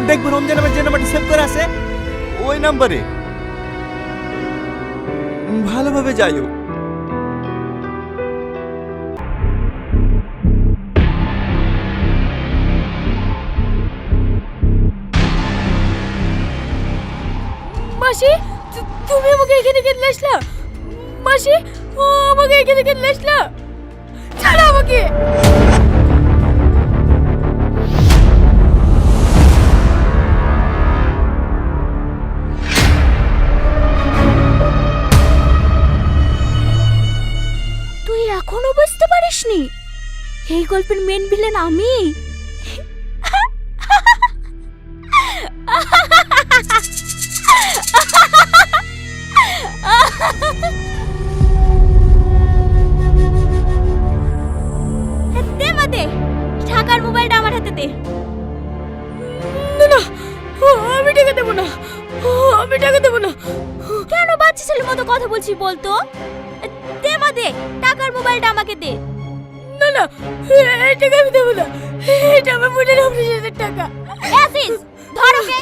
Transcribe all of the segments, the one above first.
দেখবো রমজান আমার যে নাম্বারটা সেভ করে আছে ওই নাম্বারে ভালোভাবে যাইও। মাসি, তুমি আমাকে এখানে কেন আসলা? মাসি, ও আমাকে এখানে কেন আসলা? ছাড়ো আমাকে। তুই এখনো বুঝতে পারিসনি এই গল্পের মেন ভিলেন আমি? দে মা দে, ঢাকার মোবাইলটা আমার হাতে দে। না না, আমি টাকা দেবো না, আমি টাকা দেবো না। কেন বাচ্চা ছেলের মতো কথা বলছিস বলতো? দে মা দে, টাকার মোবাইলটা আমাকে দে। না না, এই টাকা আমি দেবো না, এটা আমার বোনের অপারেশনের টাকা। আসিস, ধর ওকে,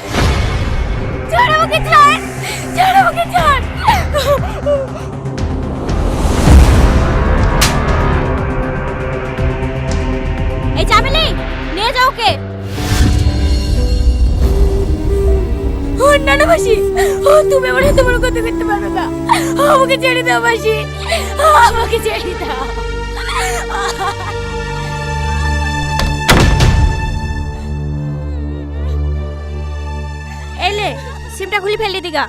ছাড় আমাকে, ছাড়, ছাড় আমাকে, ছাড়। এই চামেলি, নিয়ে যাও ওকে। না না মাসি, তুমি আমার হাতে বড় কথা করতে পারবে না। আমাকে ছেড়ে দাও মাসি, আমাকে ছেড়ে দাও। এলে সিমটা খুলে ফেলে দিগা।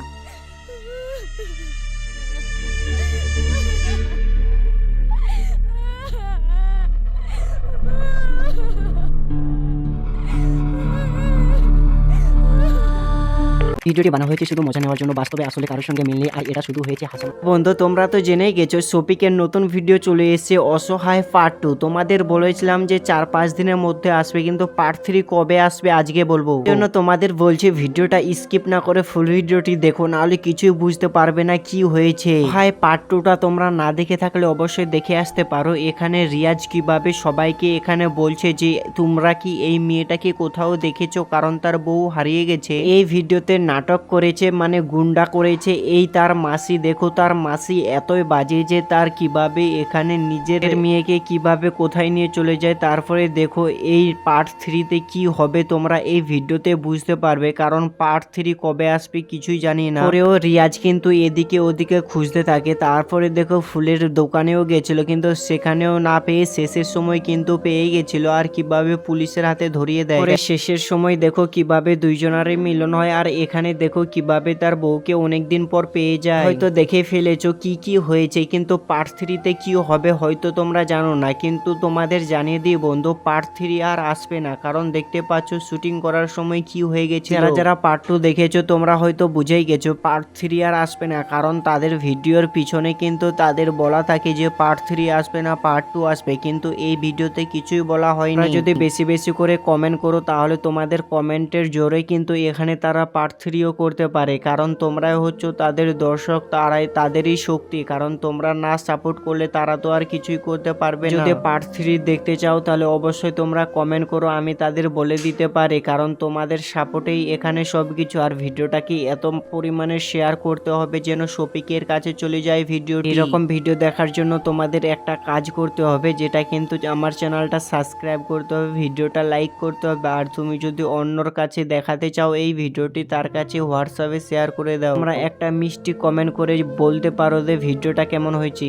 ভিডিওটি বানানো হয়েছে শুধু মজা নেওয়ার জন্য, বাস্তবে আসলে কারোর সঙ্গে মিললে আর এটা শুধু হয়েছে হাসানো। বন্ধু তোমরা তো জেনেই গেছো শফিকের নতুন ভিডিও চলে এসেছে অসহায় পার্ট 2। তোমাদের বলেছিলাম যে 4-5 দিনের মধ্যে আসবে, কিন্তু পার্ট 3 কবে আসবে আজকে বলবো। এই জন্য তোমাদের বলছি ভিডিওটা স্কিপ না করে ফুল ভিডিওটি দেখো, নাহলে কিছুই বুঝতে পারবে না কি হয়েছে। হয় পার্ট 2টা তোমরা না দেখে থাকলে অবশ্যই দেখে আসতে পারো। এখানে রিয়াজ কিভাবে সবাইকে এখানে বলছে যে তোমরা কি এই মেয়েটাকে কোথাও দেখেছো, কারণ তার বউ হারিয়ে গেছে। এই ভিডিওতে নাটক করেছে, মানে গুন্ডা করেছে এই তার মাসি। দেখো তার মাসি এতই বাজে যে তার কিভাবে এখানে নিজের মেয়েকে কিভাবে কোথায় নিয়ে চলে যায়। তারপরে দেখো এই পার্ট 3তে কি হবে তোমরা এই ভিডিওতে বুঝতে পারবে, কারণ পার্ট 3 কবে আসবে কিছুই জানি না। পরেও রিয়াজ কিন্তু এদিকে ওদিকে খুঁজতে থাকে। তারপরে দেখো ফুলের দোকানেও গেছিল, কিন্তু সেখানেও না পেয়ে শেষের সময় কিন্তু পেয়ে গেছিল, আর কিভাবে পুলিশের হাতে ধরিয়ে দেয়। পরে শেষের সময় দেখো কিভাবে দুইজনারই মিলন হয়, আর এখানে দেখো কিভাবে তার বউকে অনেকদিন পর পেয়ে যায়। হয়তো দেখে ফেলেছো কি কি হয়েছে, কিন্তু পার্ট 3তে কি হবে হয়তো তোমরা জানো না, কিন্তু তোমাদের জানিয়ে দিই বন্ধু পার্ট 3 আর আসবে না, কারণ দেখতে পাচ্ছ শুটিং করার সময় কি হয়ে গেছে। যারা যারা পার্ট 2 দেখেছো তোমরা হয়তো বুঝেই গেছো পার্ট 3 আর আসবে না, কারণ তাদের ভিডিওর পিছনে কিন্তু তাদের বলা থাকে যে পার্ট 3 আসবে না, পার্ট 2 আসবে, কিন্তু এই ভিডিওতে কিছুই বলা হয়নি। যদি বেশি বেশি করে কমেন্ট করো তাহলে তোমাদের কমেন্টের জোরে কিন্তু এখানে তারা পার্ট 3ও করতে পারে, কারণ তোমরাই হচ্ছে তাদের দর্শক, তারাই তাদেরই শক্তি, কারণ তোমরা না সাপোর্ট করলে তারা তো আর কিছুই করতে পারবে না। যদি পার্ট 3 দেখতে চাও তাহলে অবশ্যই তোমরা কমেন্ট করো, আমি তাদের বলে দিতে পারি, কারণ তোমাদের সাপোর্টেই এখানে সবকিছু। আর ভিডিওটাকে এত পরিমাণে শেয়ার করতে হবে যেন শফিকের কাছে চলে যায় ভিডিও। এরকম ভিডিও দেখার জন্য তোমাদের একটা কাজ করতে হবে, যেটা কিন্তু আমার চ্যানেলটা সাবস্ক্রাইব করতে হবে, ভিডিওটা লাইক করতে হবে, আর তুমি যদি অন্যর কাছে দেখাতে চাও এই ভিডিওটি তার কাছে হোয়াটসঅ্যাপে শেয়ার করে দাও। তোমরা একটা মিষ্টি কমেন্ট করে বলতে পারো যে ভিডিওটা কেমন হয়েছে।